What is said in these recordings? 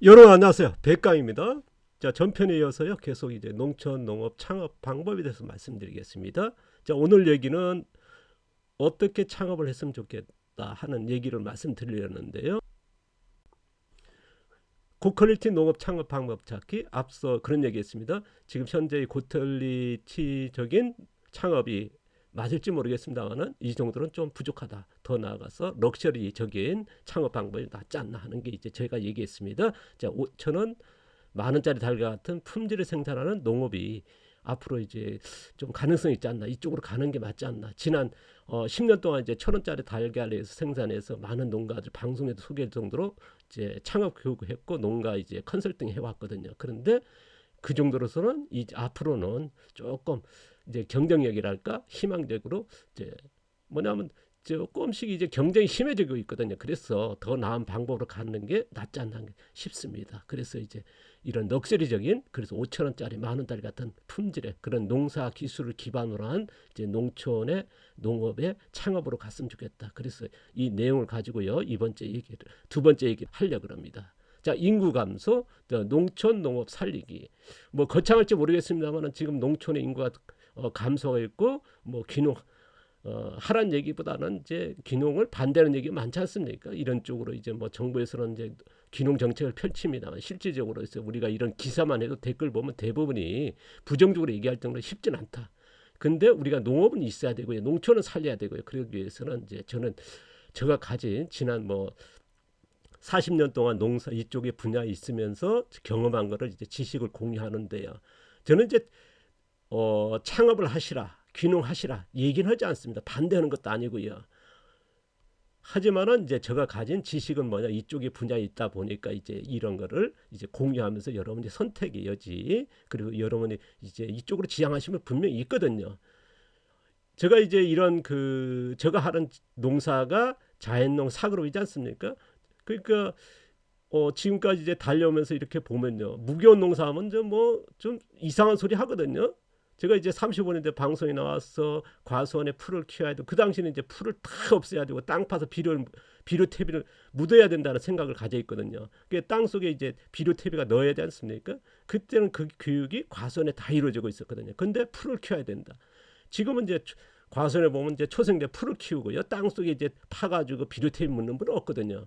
여러분 안녕하세요. 백강입니다. 자, 전편에 이어서요. 계속 이제 농촌 농업 창업 방법에 대해서 말씀드리겠습니다. 자, 오늘 얘기는 어떻게 창업을 했으면 좋겠다 하는 얘기를 말씀드리려는데요. 고퀄리티 농업 창업 방법 찾기 앞서 그런 얘기했습니다. 지금 현재의 고퀄리티적인 창업이 맞을지 모르겠습니다만은 이 정도는 좀 부족하다. 더 나아가서 럭셔리적인 창업 방법이 낫지 않나 하는 게 이제 제가 얘기했습니다. 자, 5천원 만 원짜리 달걀 같은 품질을 생산하는 농업이 앞으로 이제 좀 가능성이 있지 않나, 이쪽으로 가는 게 맞지 않나. 지난 10년 동안 이제 1,000원짜리 달걀에서 생산해서 많은 농가들 방송에도 소개할 정도로 이제 창업 교육을 했고 농가 이제 컨설팅 해왔거든요. 그런데 그 정도로서는 이제 앞으로는 조금 이제 경쟁력이랄까 희망적으로 이제 뭐냐면 조금씩 이제 경쟁이 심해지고 있거든요. 그래서 더 나은 방법으로 가는 게 낫지 않나 싶습니다. 그래서 이제 이런 럭셔리적인 그래서 5천 원짜리 만 원짜리 같은 품질의 그런 농사 기술을 기반으로 한 이제 농촌의 농업의 창업으로 갔으면 좋겠다. 그래서 이 내용을 가지고요 두 번째 얘기를 하려고 합니다. 자, 인구 감소, 농촌 농업 살리기. 뭐 거창할지 모르겠습니다만 지금 농촌의 인구가 감소가 있고 뭐 귀농 하란 얘기보다는 이제 귀농을 반대하는 얘기가 많지 않습니까? 이런 쪽으로 이제 뭐 정부에서는 이제 귀농 정책을 펼칩니다만 실질적으로 해서 우리가 이런 기사만 해도 댓글 보면 대부분이 부정적으로 얘기할 정도로 쉽진 않다. 근데 우리가 농업은 있어야 되고요, 농촌은 살려야 되고요. 그러기 위해서는 이제 저는 제가 가진 지난 뭐 40년 동안 농사 이쪽에 분야에 있으면서 경험한 거를 이제 지식을 공유하는데요. 저는 이제 창업을 하시라, 귀농하시라 얘기는 하지 않습니다. 반대하는 것도 아니고요. 하지만은 이제 제가 가진 지식은 뭐냐, 이쪽에 분야에 있다 보니까 이제 이런 거를 이제 공유하면서 여러분의 선택의 여지, 그리고 여러분이 이제 이쪽으로 지향하시면 분명히 있거든요. 제가 이제 이런 제가 하는 농사가 자연농 사그룹이지 않습니까? 그러니까 지금까지 이제 달려오면서 이렇게 보면요, 무교원 농사하면 좀 이상한 소리 하거든요. 제가 이제 35년 대 방송에 나와서 과수원에 풀을 키워야 되고 그 당시에는 이제 풀을 다 없애야 되고 땅 파서 비료 퇴비를 묻어야 된다는 생각을 가져 있거든요. 그땅 속에 이제 비료 퇴비가 넣어야 되지 않습니까? 그때는 그 교육이 과수원에 다 이루어지고 있었거든요. 근데 풀을 키워야 된다. 지금은 이제 과수원에 보면 이제 초생대 풀을 키우고요, 땅 속에 이제 파가지고 비료 퇴비 묻는 분은 없거든요.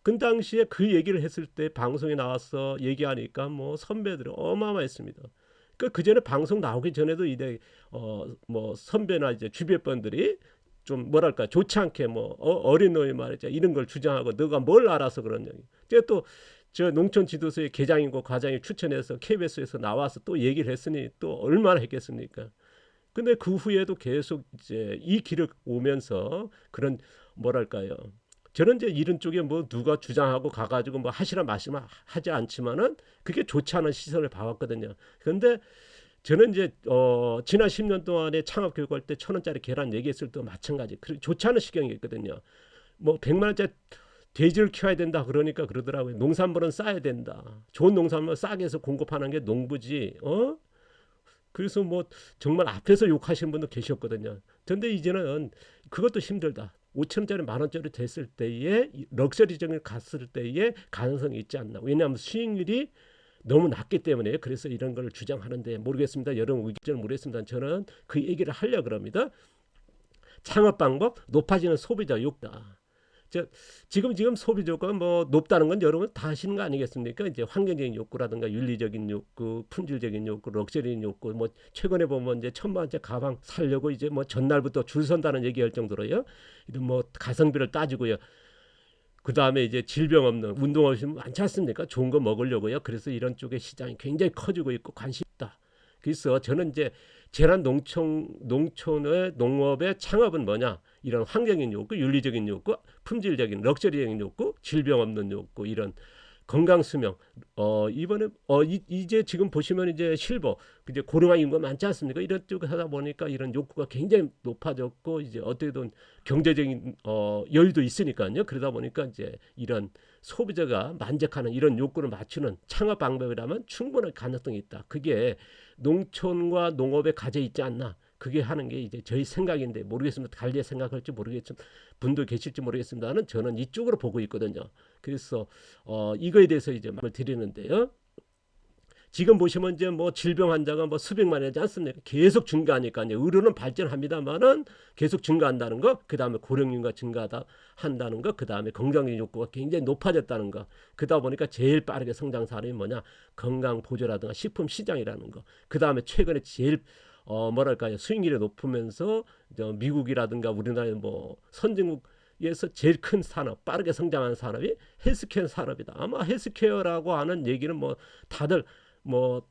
그 당시에 그 얘기를 했을 때 방송에 나와서 얘기하니까 뭐 선배들이 어마어마했습니다. 그 전에 방송 나오기 전에도 이제 뭐 선배나 이제 주변 분들이 좀 뭐랄까 좋지 않게 뭐 어린 놈이 말이죠, 이런 걸 주장하고 너가 뭘 알아서 그런 얘기. 제가 또 저 농촌 지도서의 계장이고 과장이 추천해서 KBS에서 나와서 또 얘기를 했으니 또 얼마나 했겠습니까? 근데 그 후에도 계속 이제 이 길을 오면서 그런 뭐랄까요, 저는 이제 이런 쪽에 뭐 누가 주장하고 가가지고 뭐 하시라 마시라 하지 않지만은 그게 좋지 않은 시선을 봐왔거든요. 그런데 저는 이제 지난 10년 동안에 창업 교육할 때 1,000원짜리 계란 얘기했을 때도 마찬가지. 좋지 않은 시경이 있거든요. 뭐 100만 원짜리 돼지를 키워야 된다 그러니까 그러더라고요. 농산물은 싸야 된다. 좋은 농산물 싸게 해서 공급하는 게 농부지. 그래서 뭐 정말 앞에서 욕하시는 분도 계셨거든요. 그런데 이제는 그것도 힘들다. 5천원짜리 만 원짜리 됐을 때에 럭셔리적인 갔을 때에 가능성이 있지 않나. 왜냐하면 수익률이 너무 낮기 때문에. 그래서 이런 걸 주장하는데 모르겠습니다. 여러분 의견을 모르겠습니다. 저는 그 얘기를 하려고 합니다. 창업 방법, 높아지는 소비자 욕다. 지금 소비자가 뭐 높다는 건 여러분 다 아시는 거 아니겠습니까? 이제 환경적인 욕구라든가 윤리적인 욕구, 품질적인 욕구, 럭셔리적인 욕구. 뭐 최근에 보면 이제 1,000만 원짜리 가방 사려고 이제 뭐 전날부터 줄 선다는 얘기할 정도로요. 이런 뭐 가성비를 따지고요. 그 다음에 이제 질병 없는 운동 하시는 분 많지 않습니까? 좋은 거 먹으려고요. 그래서 이런 쪽의 시장이 굉장히 커지고 있고 관심이 있다. 그래서 저는 이제 재난 농촌의 농업의 창업은 뭐냐? 이런 환경적인 욕구, 윤리적인 욕구, 품질적인 럭셔리적인 욕구, 질병 없는 욕구, 이런 건강 수명. 이번에 이제 지금 보시면 이제 실버 이제 고령화 인구가 많지 않습니까? 이런 쪽을 하다 보니까 이런 욕구가 굉장히 높아졌고 이제 어떻게든 경제적인 여유도 있으니까요. 그러다 보니까 이제 이런 소비자가 만족하는 이런 욕구를 맞추는 창업 방법이라면 충분한 가능성이 있다. 그게 농촌과 농업에 가져 있지 않나. 그게 하는 게 이제 저희 생각인데 모르겠습니다. 달리 생각할지 모르겠지만 분도 계실지 모르겠습니다는 저는 이쪽으로 보고 있거든요. 그래서 이거에 대해서 이제 말을 드리는데요. 지금 보시면 이제 뭐 질병 환자가 뭐 수백만이 되지 않습니까? 계속 증가하니까요. 의료는 발전합니다만은 계속 증가한다는 거, 그 다음에 고령인구가 증가하다 한다는 거, 그 다음에 건강의 욕구가 굉장히 높아졌다는 거. 그러다 보니까 제일 빠르게 성장 사람이 뭐냐? 건강 보조라든가 식품 시장이라는 거. 그 다음에 최근에 제일 뭐랄까요, 수익률이 높으면서 미국이라든가 우리나라 뭐 선진국에서 제일 큰 산업, 빠르게 성장하는 산업이 헬스케어 산업이다. 아마 헬스케어라고 하는 얘기는 뭐 다들 뭐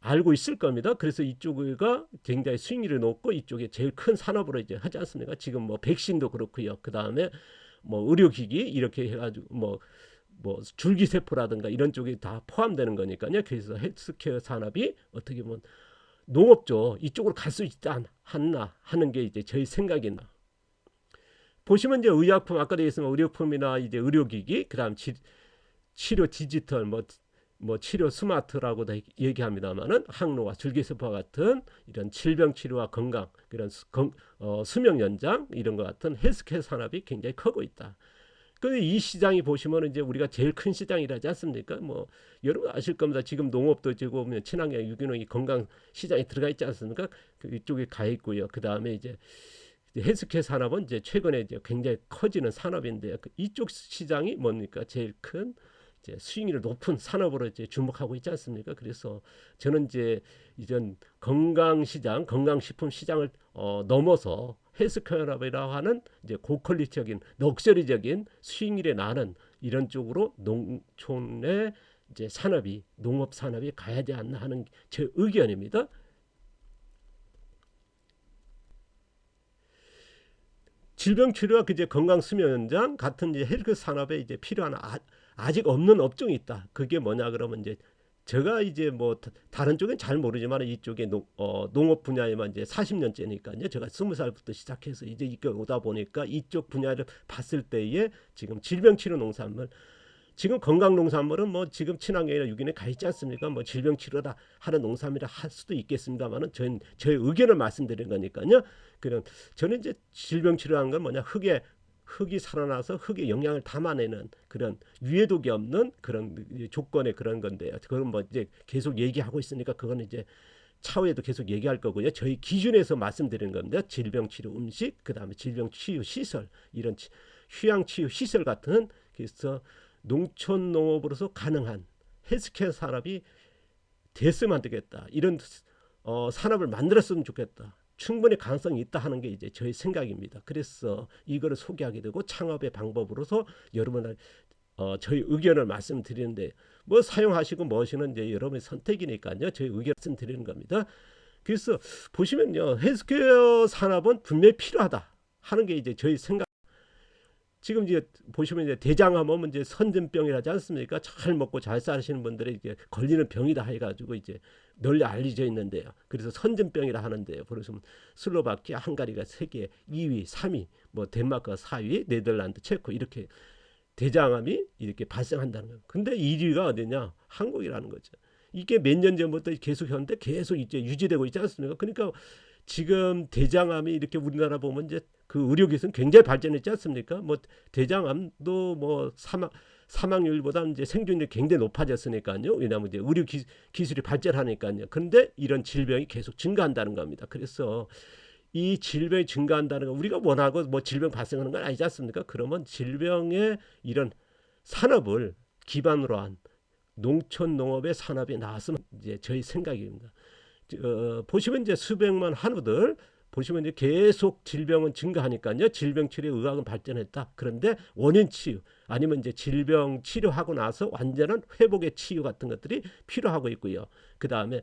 알고 있을 겁니다. 그래서 이쪽가 굉장히 수익률이 높고 이쪽에 제일 큰 산업으로 이제 하지 않습니까? 지금 뭐 백신도 그렇고요. 그 다음에 뭐 의료기기 이렇게 해가지고 뭐 줄기세포라든가 이런 쪽이 다 포함되는 거니까요. 그래서 헬스케어 산업이 어떻게 보면 농업죠. 이쪽으로 갈 수 있지 않나 하는 게 이제 저희 생각이나. 보시면 이제 의약품 아까도 얘기했지만 의료품이나 이제 의료기기, 그다음 치료 디지털 뭐 치료 스마트라고 다 얘기합니다만은 항노화, 줄기세포와 같은 이런 질병 치료와 건강, 그런 수명 연장 이런 것 같은 헬스케어 산업이 굉장히 크고 있다. 근데 이 시장이 보시면 이제 우리가 제일 큰 시장이라지 않습니까? 뭐 여러분 아실 겁니다. 지금 농업도 지금 친환경 유기농이 건강 시장에 들어가 있지 않습니까? 이쪽에 가 있고요. 그 다음에 이제 헬스케어 산업은 이제 최근에 이제 굉장히 커지는 산업인데요. 이쪽 시장이 뭡니까? 제일 큰 이제 수익률이 높은 산업으로 이제 주목하고 있지 않습니까? 그래서 저는 이제 이전 건강 시장, 건강식품 시장을 넘어서 헬스케어라고 하는 이제 고퀄리티적인 럭셔리적인 수익률이 나는 이런 쪽으로 농촌의 이제 산업이 농업 산업이 가야 되지 않나 하는 제 의견입니다. 질병 치료와 이제 건강 수명 연장 같은 이제 헬스 산업에 이제 필요한 아직 없는 업종이 있다. 그게 뭐냐 그러면 이제 제가 이제 뭐 다른 쪽은 잘 모르지만 이쪽에 농업 분야에만 이제 40년째니까요. 제가 20살부터 시작해서 이제 이렇게 오다 보니까 이쪽 분야를 봤을 때에 지금 질병 치료 농산물, 지금 건강 농산물은 뭐 지금 친환경이나 유기농에 가 있지 않습니까? 뭐 질병 치료다 하는 농산물이라 할 수도 있겠습니다만은 저의 의견을 말씀드린 거니까요. 그런 저는 이제 질병 치료하는 건 뭐냐, 흙이 살아나서 흙의 영양을 담아내는 그런 유해독이 없는 그런 조건의 그런 건데요. 그건 뭐 이제 계속 얘기하고 있으니까 그건 이제 차후에도 계속 얘기할 거고요. 저희 기준에서 말씀드리는 겁니다. 질병 치료 음식, 그다음에 질병 치유 시설, 이런 휴양 치유 시설 같은, 그래서 농촌 농업으로서 가능한 헬스케어 산업이 됐으면 안 되겠다. 이런 산업을 만들었으면 좋겠다. 충분히 가능성이 있다 하는 게 이제 저희 생각입니다. 그래서 이거를 소개하게 되고 창업의 방법으로서 여러분들 저희 의견을 말씀드리는데 뭐 사용하시고 뭐시는 이제 여러분의 선택이니까요. 저희 의견 말씀드리는 겁니다. 그래서 보시면요, 헬스케어 산업은 분명히 필요하다 하는 게 이제 저희 생각. 지금 이제 보시면 이제 대장암은 이제 선진병이라지 않습니까? 잘 먹고 잘 사시는 분들이 이게 걸리는 병이다 해가지고 이제 널리 알려져 있는데요. 그래서 선진병이라 하는데요. 그래서 슬로바키아, 헝가리가 세계 2위, 3위, 뭐 덴마크가 4위, 네덜란드, 체코 이렇게 대장암이 이렇게 발생한다는 거예요. 근데 1위가 어디냐? 한국이라는 거죠. 이게 몇 년 전부터 계속 현대 계속 이제 유지되고 있지 않습니까? 그러니까 지금 대장암이 이렇게 우리나라 보면 이제 그 의료기술은 굉장히 발전했지 않습니까? 뭐 대장암도 뭐 사망률보다 이제 생존율이 굉장히 높아졌으니까요. 왜냐하면 이제 의료 기술이 발전하니까요. 그런데 이런 질병이 계속 증가한다는 겁니다. 그래서 이 질병이 증가한다는 거, 우리가 원하고 뭐 질병 발생하는 건 아니지 않습니까? 그러면 질병의 이런 산업을 기반으로 한 농촌 농업의 산업이 나왔으면 이제 저희 생각입니다. 보시면 이제 수백만 한우들 보시면 이제 계속 질병은 증가하니까요. 질병 치료 의학은 발전했다. 그런데 원인 치유 아니면 이제 질병 치료하고 나서 완전한 회복의 치유 같은 것들이 필요하고 있고요. 그 다음에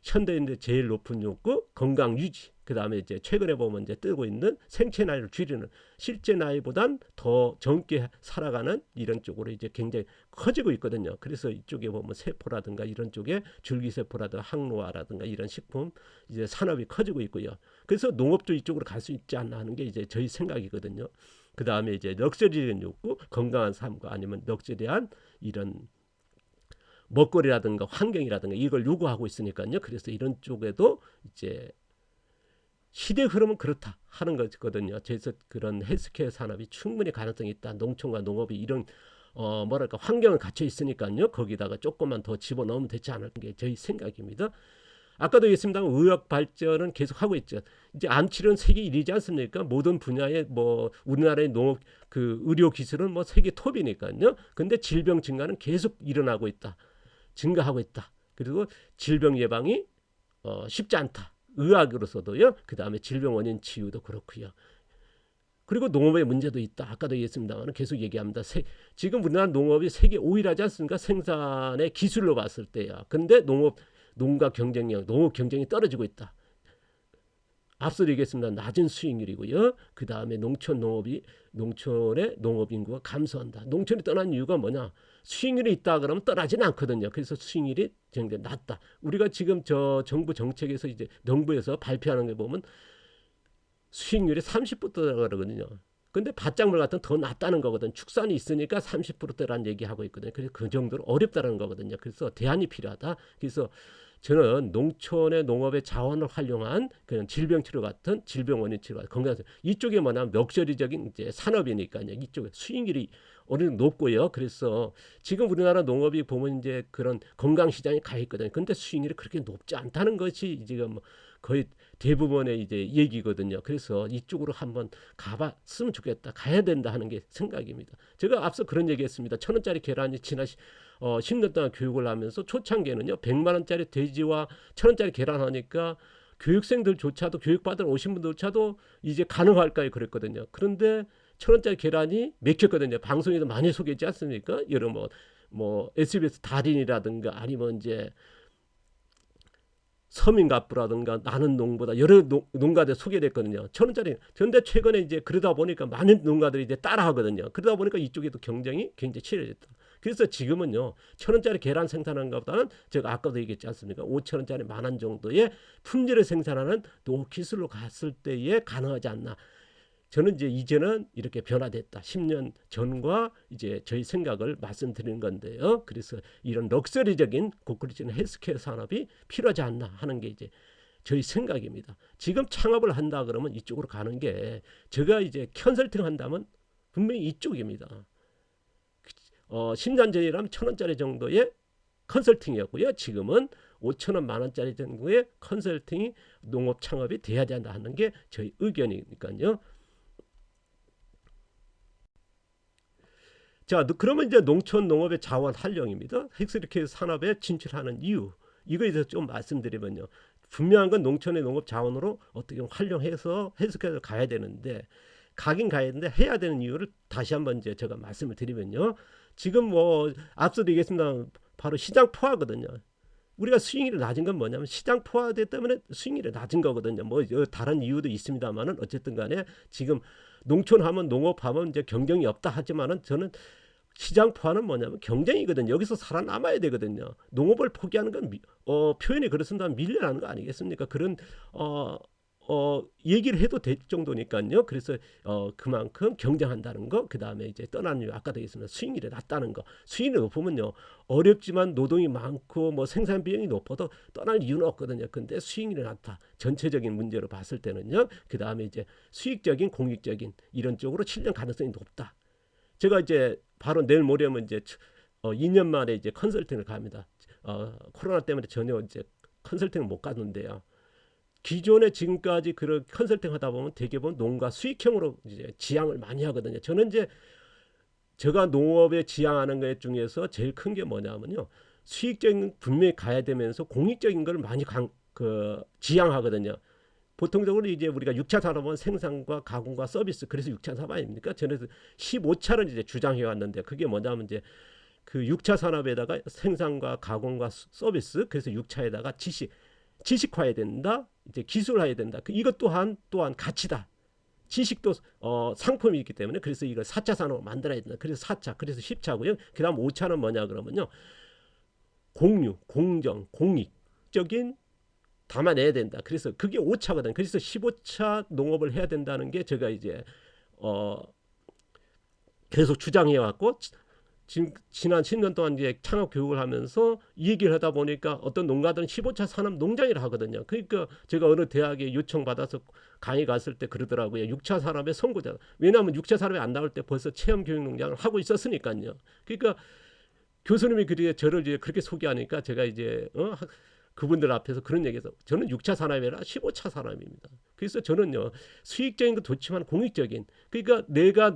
현대인들 제일 높은 욕구 건강 유지. 그 다음에 이제 최근에 보면 이제 뜨고 있는 생체 나이를 줄이는, 실제 나이보단 더 젊게 살아가는 이런 쪽으로 이제 굉장히 커지고 있거든요. 그래서 이쪽에 보면 세포라든가 이런 쪽에 줄기세포라든가 항노화라든가 이런 식품 이제 산업이 커지고 있고요. 그래서 농업도 이쪽으로 갈 수 있지 않나 하는 게 이제 저희 생각이거든요. 그 다음에 이제 럭셔리적인 욕구, 건강한 삶과 아니면 럭셔리한 이런 먹거리라든가 환경이라든가 이걸 요구하고 있으니까요. 그래서 이런 쪽에도 이제 시대 흐름은 그렇다 하는 거거든요. 그래서 그런 헬스케어 산업이 충분히 가능성이 있다. 농촌과 농업이 이런 뭐랄까 환경은 갖춰 있으니까요. 거기다가 조금만 더 집어넣으면 되지 않을 게 저희 생각입니다. 아까도 얘기했습니다만 의학 발전은 계속 하고 있죠. 이제 암 치료는 세계 1위지 않습니까? 모든 분야에 뭐 우리나라의 농업 그 의료 기술은 뭐 세계 톱이니까요. 근데 질병 증가는 계속 일어나고 있다. 증가하고 있다. 그리고 질병 예방이 쉽지 않다. 의학으로서도요. 그다음에 질병 원인 치유도 그렇고요. 그리고 농업의 문제도 있다. 아까도 얘기했습니다만 계속 얘기합니다. 지금 우리나라 농업이 세계 5위라지 않습니까? 생산의 기술로 봤을 때야. 근데 농가 경쟁력, 농업 경쟁이 떨어지고 있다. 앞서 얘기했습니다. 낮은 수익률이고요. 그 다음에 농촌의 농업 인구가 감소한다. 농촌이 떠난 이유가 뭐냐? 수익률이 있다 그러면 떠나지는 않거든요. 그래서 수익률이 굉장히 낮다. 우리가 지금 정부 정책에서 이제 농부에서 발표하는 게 보면 수익률이 30%라고 그러거든요. 근데 밭작물 같은 더 낮다는 거거든. 축산이 있으니까 30%대라는 얘기하고 있거든요. 그래서 그 정도로 어렵다는 거거든요. 그래서 대안이 필요하다. 그래서 저는 농촌의 농업의 자원을 활용한 그런 질병 치료 같은 질병 원인 치료, 건강 이쪽에 뭐냐면 럭셔리적인 이제 산업이니까요. 이쪽에 수익률이 어느 정도 높고요. 그래서 지금 우리나라 농업이 보면 이제 그런 건강 시장에 가 있거든요. 근데 수익률이 그렇게 높지 않다는 것이 지금 거의 대부분의 이제 얘기거든요. 그래서 이쪽으로 한번 가봤으면 좋겠다. 가야 된다 하는 게 생각입니다. 제가 앞서 그런 얘기했습니다. 1,000원짜리 계란이 지난 10년 동안 교육을 하면서 초창기에는요. 100만 원짜리 돼지와 1,000원짜리 계란 하니까 교육생들조차도 교육받으러 오신 분들조차도 이제 가능할까요? 그랬거든요. 그런데 1,000원짜리 계란이 맥혔거든요. 방송에도 많이 소개했지 않습니까? 여러 뭐 SBS 달인이라든가 아니면 이제 서민갑부라든가 나는 농부다 여러 농가들 소개됐거든요. 1,000원짜리. 그런데 최근에 이제 그러다 보니까 많은 농가들이 이제 따라하거든요. 그러다 보니까 이쪽에도 경쟁이 굉장히 치열해졌다. 그래서 지금은요 1,000원짜리 계란 생산하는 것보다는 제가 아까도 얘기했지 않습니까? 5,000원짜리 10,000원 정도의 품질을 생산하는 농업 기술로 갔을 때에 가능하지 않나. 저는 이제는 이렇게 변화됐다. 10년 전과 이제 저희 생각을 말씀드리는 건데요. 그래서 이런 럭셔리적인 고퀄리티는 헬스케어 산업이 필요하지 않나 하는 게 이제 저희 생각입니다. 지금 창업을 한다 그러면 이쪽으로 가는 게 제가 이제 컨설팅 한다면 분명히 이쪽입니다. 10년 전이라면 1,000원짜리 정도의 컨설팅이었고요. 지금은 5,000원, 10,000원짜리 정도의 컨설팅이 농업 창업이 돼야 된다 하는 게 저희 의견이니까요. 자, 그러면 이제 농촌 농업의 자원 활용입니다. 헬스케어 산업에 진출하는 이유 이거에 대해서 좀 말씀드리면요. 분명한 건 농촌의 농업 자원으로 어떻게 활용해서 헬스케어를 가야 되는데 가긴 가야 되는데 해야 되는 이유를 다시 한번 이제 제가 말씀을 드리면요. 지금 뭐 앞서도 얘기했습니다. 바로 시장 포화거든요. 우리가 수익률이 낮은 건 뭐냐면 시장 포화되기 때문에 수익률이 낮은 거거든요. 뭐 다른 이유도 있습니다만은 어쨌든 간에 지금 농촌하면 농업하면 이제 경쟁이 없다 하지만은 저는 시장 포화는 뭐냐면 경쟁이거든요. 여기서 살아남아야 되거든요. 농업을 포기하는 건 표현이 그렇습니다. 밀려나는 거 아니겠습니까? 그런 얘기를 해도 될 정도니까요. 그래서 그만큼 경쟁한다는 거, 그 다음에 이제 떠나는 이유, 아까도 얘기했습니다. 수익률이 낮다는 거. 수익률이 높으면요, 어렵지만 노동이 많고 뭐 생산 비용이 높아도 떠날 이유는 없거든요. 근데 수익률이 낮다. 전체적인 문제로 봤을 때는요. 그 다음에 이제 수익적인, 공익적인 이런 쪽으로 실현 가능성이 높다. 제가 이제 바로 내일 모레면 이제 2년 만에 이제 컨설팅을 갑니다. 코로나 때문에 전혀 이제 컨설팅을 못 갔는데요. 기존에 지금까지 그런 컨설팅 하다 보면 대개는 농가 수익형으로 이제 지향을 많이 하거든요. 저는 이제 제가 농업에 지향하는 것 중에서 제일 큰 게 뭐냐면요. 수익적인 분명히 가야 되면서 공익적인 걸 많이 지향하거든요. 보통적으로 이제 우리가 6차 산업은 생산과 가공과 서비스, 그래서 6차 산업 아닙니까? 저는 15차를 이제 주장해 왔는데 그게 뭐냐면 이제 그 6차 산업에다가 생산과 가공과 서비스, 그래서 6차에다가 지식화해야 된다. 이제 기술화해야 된다. 이것 또한 가치다. 지식도 상품이기 때문에 그래서 이걸 4차 산업을 만들어야 된다. 그래서 4차, 그래서 10차고요. 그 다음 5차는 뭐냐 그러면요. 공유, 공정, 공익적인 담아내야 된다. 그래서 그게 5차거든. 그래서 15차 농업을 해야 된다는 게 제가 이제 계속 주장해 왔고 지금 지난 10년 동안 이제 창업 교육을 하면서 이 얘기를 하다 보니까 어떤 농가들은 15차 산업 농장이라 하거든요. 그러니까 제가 어느 대학에 요청받아서 강의 갔을 때 그러더라고요. 6차 산업의 선구자. 왜냐하면 6차 산업이 안 나올 때 벌써 체험 교육 농장을 하고 있었으니까요. 그러니까 교수님이 그렇게 저를 이제 그렇게 소개하니까 제가 이제 그분들 앞에서 그런 얘기해서 저는 6차 산업이 아니라 15차 산업입니다. 그래서 저는요 수익적인 거 좋지만 공익적인 그러니까 내가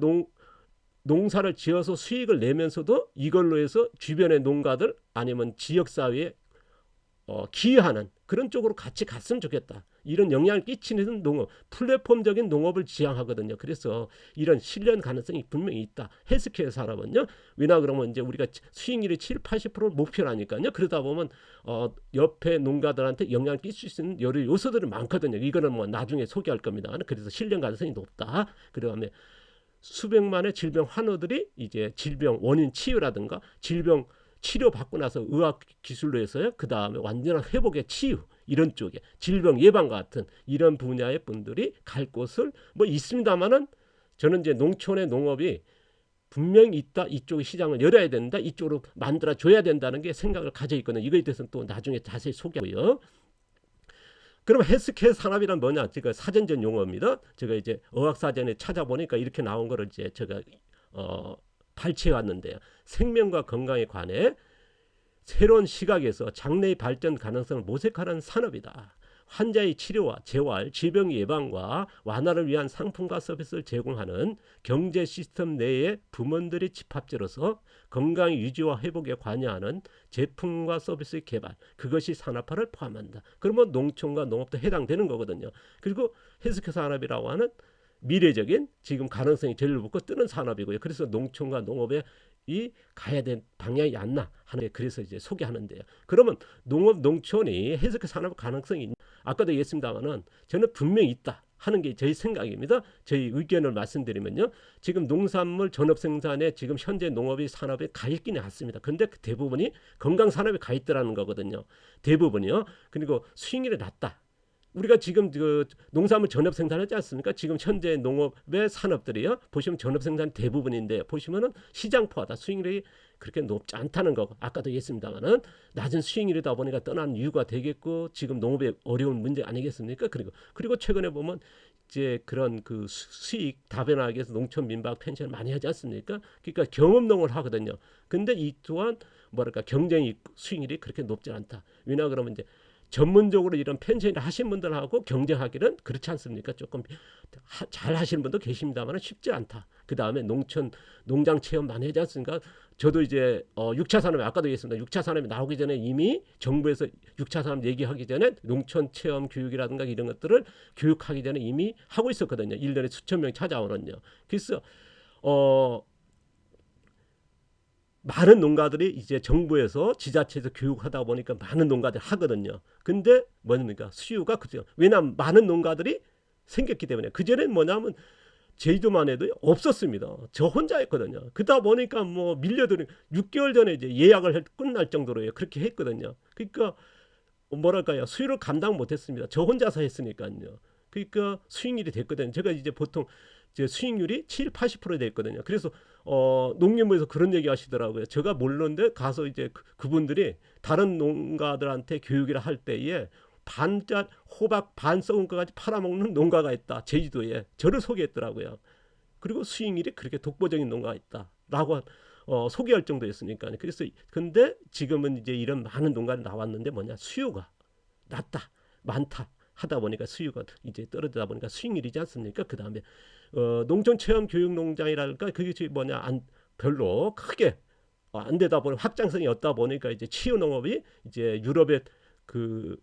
농사를 지어서 수익을 내면서도 이걸로 해서 주변의 농가들 아니면 지역사회에 기여하는 그런 쪽으로 같이 갔으면 좋겠다. 이런 영향을 끼치는 농업, 플랫폼적인 농업을 지향하거든요. 그래서 이런 실현 가능성이 분명히 있다. 헬스케어 산업은요. 왜냐 그러면 이제 우리가 수익률이 7, 80%를 목표라니까요. 그러다 보면 옆에 농가들한테 영향을 끼칠 수 있는 여러 요소들이 많거든요. 이거는 뭐 나중에 소개할 겁니다. 그래서 실현 가능성이 높다. 그다음에 수백만의 질병 환우들이 이제 질병 원인 치유라든가 질병 치료 받고 나서 의학 기술로 해서요. 그 다음에 완전한 회복의 치유 이런 쪽에 질병 예방 같은 이런 분야의 분들이 갈 곳을 뭐 있습니다만은 저는 이제 농촌의 농업이 분명히 있다. 이쪽 시장을 열어야 된다. 이쪽으로 만들어 줘야 된다는 게 생각을 가져 있거든요. 이거에 대해서는 또 나중에 자세히 소개하고요. 그럼 헬스케어 산업이란 뭐냐? 제가 사전적 용어입니다. 제가 이제 어학사전에 찾아보니까 이렇게 나온 거를 이제 제가 발췌해 왔는데요. 생명과 건강에 관해 새로운 시각에서 장래의 발전 가능성을 모색하는 산업이다. 환자의 치료와 재활, 질병 예방과 완화를 위한 상품과 서비스를 제공하는 경제 시스템 내의 부문들의 집합체로서 건강 유지와 회복에 관여하는 제품과 서비스의 개발, 그것이 산업화를 포함한다. 그러면 농촌과 농업도 해당되는 거거든요. 그리고 헬스케어 산업이라고 하는 미래적인 지금 가능성이 제일 높고 뜨는 산업이고요. 그래서 농촌과 농업에 이 가야 될 방향이 안나 하는 게 그래서 이제 소개하는데요. 그러면 농업 농촌이 헬스케어 산업 가능성이 아까도 얘기했습니다만은 저는 분명히 있다 하는 게 저희 생각입니다. 저희 의견을 말씀드리면요. 지금 농산물 전업 생산에 지금 현재 농업이 산업에 가 있기는 같습니다. 근데 대부분이 건강 산업에 가 있더라는 거거든요. 대부분이요. 그리고 수익률이 낮다. 우리가 지금 그 농산물 전업 생산하지 않습니까? 지금 현재 농업의 산업들이요. 보시면 전업 생산 대부분인데 보시면은 시장포하다 수익률이 그렇게 높지 않다는 거. 아까도 얘기했습니다만은 낮은 수익률이다 보니까 떠나는 이유가 되겠고 지금 농업의 어려운 문제 아니겠습니까? 그리고 최근에 보면 이제 그런 그 수익 다변화하기 위해서 농촌 민박 펜션 많이 하지 않습니까? 그러니까 경험농을 하거든요. 근데 이 또한 뭐랄까 경쟁이 수익률이 그렇게 높지 않다. 왜냐 그러면 이제 전문적으로 이런 펜션을 하신 분들하고 경쟁하기는 그렇지 않습니까? 조금 잘 하시는 분도 계십니다만 쉽지 않다. 그 다음에 농촌 농장 체험 많이 하지 않습니까? 저도 이제 6차 산업에 아까도 얘기했습니다. 6차 산업이 나오기 전에 이미 정부에서 6차 산업 얘기하기 전에 농촌 체험 교육이라든가 이런 것들을 교육하기 전에 이미 하고 있었거든요. 1년에 수천 명 찾아오는요. 그래서 많은 농가들이 이제 정부에서 지자체에서 교육하다 보니까 많은 농가들이 하거든요. 근데 뭐입니까? 수요가 그죠. 왜냐하면 많은 농가들이 생겼기 때문에. 그전엔 뭐냐면 제주도만 해도 없었습니다. 저 혼자 했거든요. 그러다 보니까 뭐 밀려드는 6개월 전에 이제 예약을 끝날 정도로 그렇게 했거든요. 그러니까 뭐랄까요? 수요를 감당 못했습니다. 저 혼자서 했으니까요. 그러니까 수익률이 됐거든요. 제가 이제 보통 이제 수익률이 7, 80% 됐거든요. 그래서 농림부에서 그런 얘기 하시더라고요. 제가 모르는데 가서 이제 그분들이 다른 농가들한테 교육이라 할 때에 반짜 호박 반 썩은 거까지 팔아먹는 농가가 있다. 제주도에 저를 소개했더라고요. 그리고 수익률이 그렇게 독보적인 농가가 있다라고 소개할 정도였으니까. 그래서 근데 지금은 이제 이런 많은 농가가 나왔는데 뭐냐 수요가 낮다 많다 하다 보니까 수요가 이제 떨어지다 보니까 수익률이지 않습니까? 그 다음에 농촌 체험 교육 농장이랄까 그게 뭐냐 별로 크게 안 되다 보니 확장성이 없다 보니까 이제 치유 농업이 이제 유럽의 그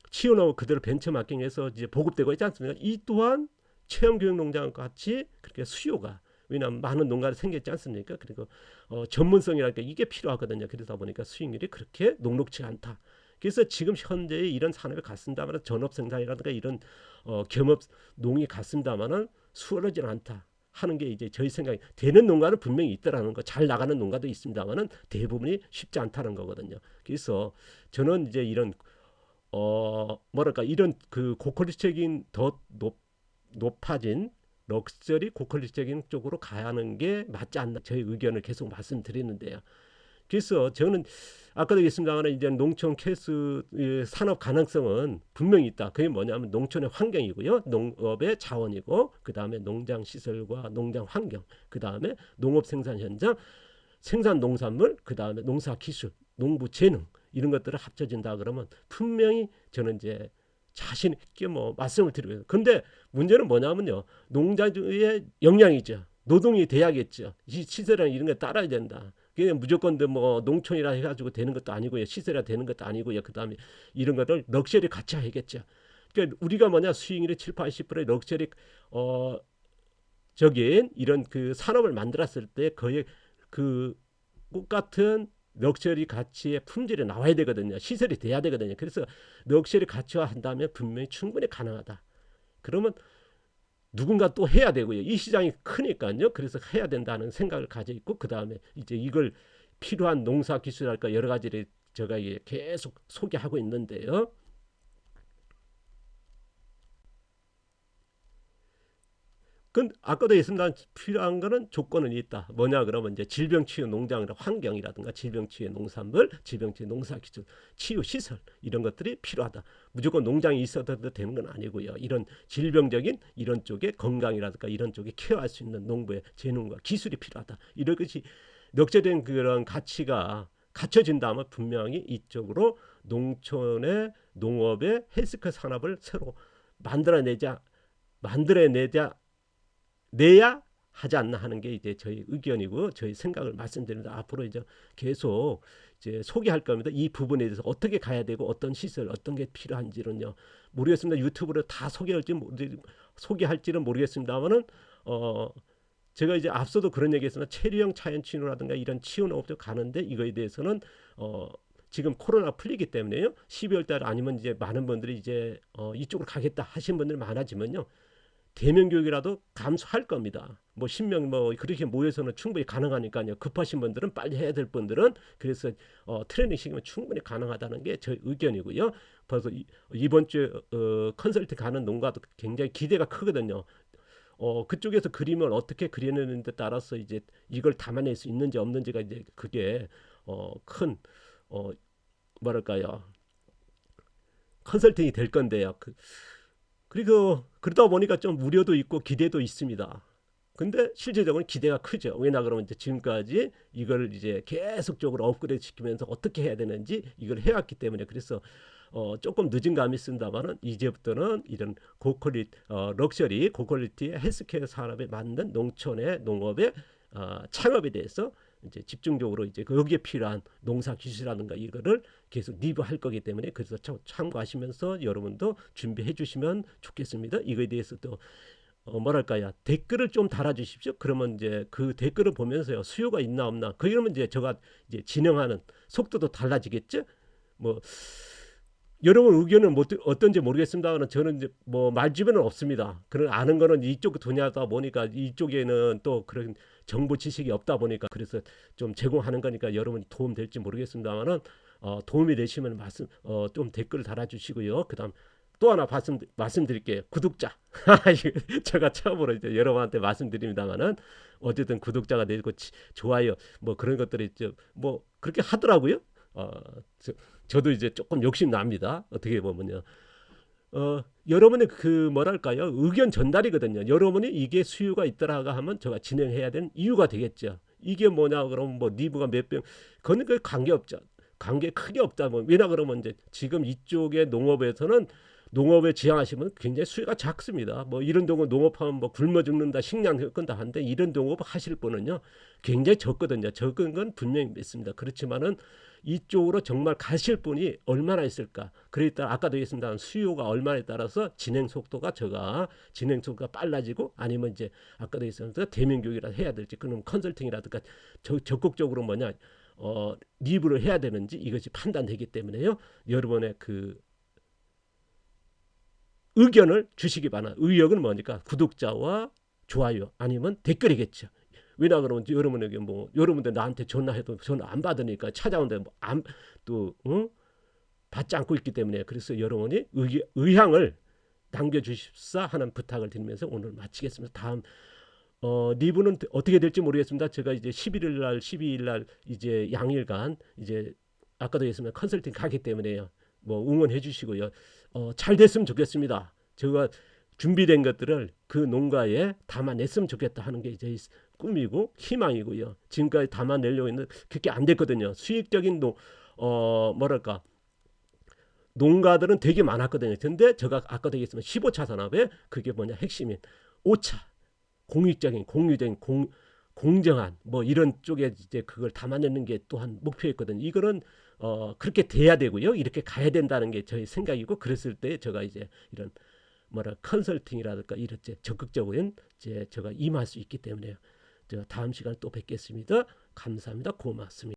치유 농업 그대로 벤처마킹해서 이제 보급되고 있지 않습니까? 이 또한 체험 교육 농장 같이 그렇게 수요가 왜냐하면 많은 농가를 생겼지 않습니까? 그리고 전문성이랄까 이게 필요하거든요. 그러다 보니까 수익률이 그렇게 녹록지 않다. 그래서 지금 현재 이런 산업에 갔습니다만 전업 생산이라든가 이런 겸업 농이 갔습니다만은 수월하지는 않다 하는 게 이제 저희 생각이 되는 농가는 분명히 있더라는 거. 잘 나가는 농가도 있습니다만은 대부분이 쉽지 않다는 거거든요. 그래서 저는 이제 이런 뭐랄까 이런 그 고퀄리티적인 더 높아진 럭셔리 고퀄리티적인 쪽으로 가는 게 맞지 않나 저희 의견을 계속 말씀드리는데요. 그래서 저는 아까도 얘기했습니다만 이제 농촌 캐스 산업 가능성은 분명히 있다. 그게 뭐냐면 농촌의 환경이고요, 농업의 자원이고, 그 다음에 농장 시설과 농장 환경, 그 다음에 농업 생산 현장, 생산 농산물, 그 다음에 농사 기술, 농부 재능 이런 것들을 합쳐진다 그러면 분명히 저는 이제 자신 있게 뭐 말씀을 드리고요. 근데 문제는 뭐냐면요, 농자의 역량이죠. 노동이 돼야겠죠. 이 시세랑 이런 게 따라야 된다. 그냥 무조건 뭐 농촌이라 해가지고 되는 것도 아니고요, 시세라 되는 것도 아니고요. 그 다음에 이런 것들 럭셔리 같이 해야겠죠. 그러니까 우리가 뭐냐, 수익률이 7, 80%의 럭셔리 적인 이런 그 산업을 만들었을 때 거의 그 똑같은 럭셔리 가치의 품질이 나와야 되거든요. 시설이 돼야 되거든요. 그래서 럭셔리 가치화 한다면 분명히 충분히 가능하다. 그러면 누군가 또 해야 되고요. 이 시장이 크니까요. 그래서 해야 된다는 생각을 가지고 있고, 그 다음에 이제 이걸 필요한 농사 기술할까 여러 가지를 제가 계속 소개하고 있는데요. 그 아까도 했습니다. 필요한 거는 조건은 있다. 뭐냐 그러면 이제 질병 치유 농장이나 환경이라든가 질병 치유 농산물, 질병 치유 농사 기술, 치유 시설 이런 것들이 필요하다. 무조건 농장이 있어도 되는 건 아니고요. 이런 질병적인 이런 쪽에 건강이라든가 이런 쪽에 케어할 수 있는 농부의 재능과 기술이 필요하다. 이런 것이 넉제된 그런 가치가 갖춰진다면 분명히 이쪽으로 농촌의 농업의 헬스케어 산업을 새로 만들어내야 내야 하지 않나 하는 게 이제 저희 의견이고 저희 생각을 말씀드립니다. 앞으로 이제 계속 이제 소개할 겁니다. 이 부분에 대해서 어떻게 가야 되고 어떤 시설, 어떤 게 필요한지는요 모르겠습니다. 유튜브로 다 소개할지는 모르겠습니다만은 제가 이제 앞서도 그런 얘기했으나 체류형 차연 치료라든가 이런 치유 농업도 가는데 이거에 대해서는 지금 코로나 풀리기 때문에요. 12월 달 아니면 이제 많은 분들이 이제 이쪽으로 가겠다 하신 분들이 많아지면요. 대면 교육이라도 감수할 겁니다. 뭐 10명 뭐 그렇게 모여서는 충분히 가능하니까요. 급하신 분들은 빨리 해야 될 분들은 그래서 트레이닝 시키면 충분히 가능하다는 게 제 의견이고요. 그래서 이번 주에 컨설팅 가는 농가도 굉장히 기대가 크거든요. 그쪽에서 그림을 어떻게 그리는데 따라서 이제 이걸 담아낼 수 있는지 없는지가 이제 그게 큰 뭐랄까요, 컨설팅이 될 건데요. 그리고 그러다 보니까 좀 우려도 있고 기대도 있습니다. 근데 실제적으로 기대가 크죠. 왜냐 그러면 이제 지금까지 이걸 이제 계속적으로 업그레이드 시키면서 어떻게 해야 되는지 이걸 해왔기 때문에 그래서 조금 늦은 감이 쓴다마는 이제부터는 이런 럭셔리 고퀄리티 헬스케어 산업에 맞는 농촌의 농업의 창업에 대해서 이제 집중적으로 이제 거기에 필요한 농사 기술이라든가 이거를 계속 리뷰할 거기 때문에 그래서 참고하시면서 여러분도 준비해 주시면 좋겠습니다. 이거에 대해서 또 뭐랄까요, 댓글을 좀 달아주십시오. 그러면 이제 그 댓글을 보면서요 수요가 있나 없나 그러면 이제 제가 이제 진행하는 속도도 달라지겠죠. 뭐 여러분 의견은 어떤지 모르겠습니다만 저는 이제 뭐 말주변은 없습니다. 그런 아는 거는 이쪽 분야다 보니까 이쪽에는 또 그런 정보 지식이 없다 보니까 그래서 좀 제공하는 거니까 여러분 도움 될지 모르겠습니다만은 도움이 되시면 좀 댓글을 달아주시고요. 그다음 또 하나 말씀드릴게요. 구독자. 제가 처음으로 이제 여러분한테 말씀드립니다만은 어쨌든 구독자가 되고 좋아요 뭐 그런 것들이 뭐 그렇게 하더라고요. 저도 이제 조금 욕심 납니다. 어떻게 보면요. 여러분의 그 뭐랄까요 의견 전달이거든요. 여러분이 이게 수요가 있더라가 하면 제가 진행해야 되는 이유가 되겠죠. 이게 뭐냐 그러면 뭐 니브가 몇 병 그건 그 관계 없죠. 관계 크게 없다. 뭐 왜냐 그러면 이제 지금 이쪽의 농업에서는 농업에 지향하시면 굉장히 수요가 작습니다. 뭐 이런 동업 농업하면 뭐 굶어 죽는다, 식량 끈다 하는데 이런 농업 하실 분은요 굉장히 적거든요. 적은 건 분명히 믿습니다. 그렇지만은 이쪽으로 정말 가실 분이 얼마나 있을까? 그러니까 아까도 얘기했습니다. 수요가 얼마에 따라서 진행 속도가 빨라지고 아니면 이제 아까도 얘기했습니다. 대면 교육이라 해야 될지 그럼 컨설팅이라든가 적극적으로 뭐냐 리뷰를 해야 되는지 이것이 판단되기 때문에요. 여러분의 그 의견을 주시기 바랍니다. 의견은 뭐니까 구독자와 좋아요 아니면 댓글이겠죠. 왜냐 그러면 여러분에게 뭐 여러분들 나한테 전화해도 전화 안 받으니까 찾아오는데 뭐 또 받지 않고 있기 때문에 그래서 여러분이 의향을 남겨주십사 하는 부탁을 드리면서 오늘 마치겠습니다. 다음 리뷰는 어떻게 될지 모르겠습니다. 제가 이제 11일 날, 12일 날 이제 양일간 이제 아까도 했지만 컨설팅 가기 때문에요. 뭐 응원해 주시고요. 잘 됐으면 좋겠습니다. 제가 준비된 것들을 그 농가에 담아냈으면 좋겠다 하는 게 이제 꿈이고 희망이고요. 지금까지 담아내려고 했는데 그게 안 됐거든요. 수익적인 뭐랄까 농가들은 되게 많았거든요. 근데 제가 아까도 얘기했지만 15차 산업에 그게 뭐냐 핵심인 5차 공익적인 공유적인 공정한 뭐 이런 쪽에 이제 그걸 담아내는 게 또한 목표였거든요. 이거는 그렇게 돼야 되고요. 이렇게 가야 된다는 게 저희 생각이고 그랬을 때 제가 이제 이런 뭐라 컨설팅이라든가 이렇게 적극적인 이제 제가 임할 수 있기 때문에요. 제가 다음 시간에 또 뵙겠습니다. 감사합니다. 고맙습니다.